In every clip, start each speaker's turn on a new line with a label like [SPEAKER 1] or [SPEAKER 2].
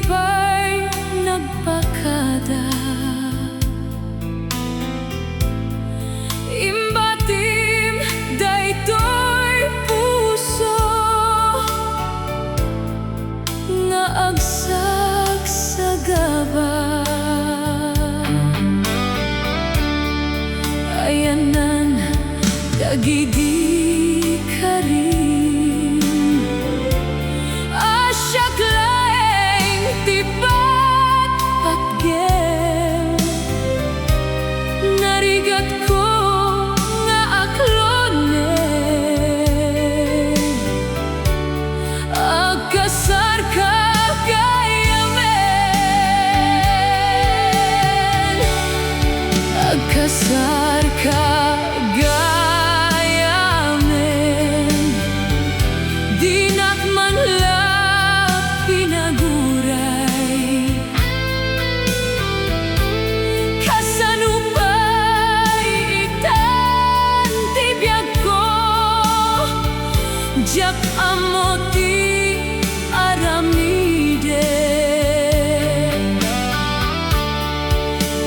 [SPEAKER 1] pa'y nagpakada. Imbatim daytoy puso nga agsak sa gaba. Ayanan dagidi ka rin, asyak laeng tibat patgem. Narigat ko nga aklonen, agkasar ka gayamen, agkasar ka gayamen. Di na't man lang pinaguray, kasano pa'y itan tibiyag ko. Diyak amo ti aramide,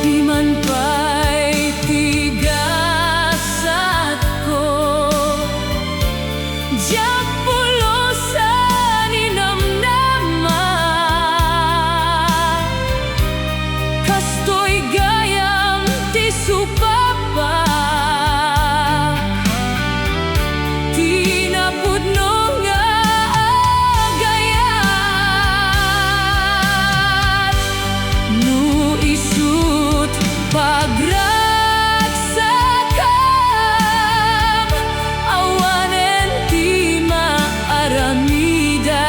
[SPEAKER 1] di man pa'y tigasat ko. Diyak pulusan inamnama, kastoy gayam ti supapa. Di napudno nga agayat, no isut pagragsakam, awanen ti maaramida.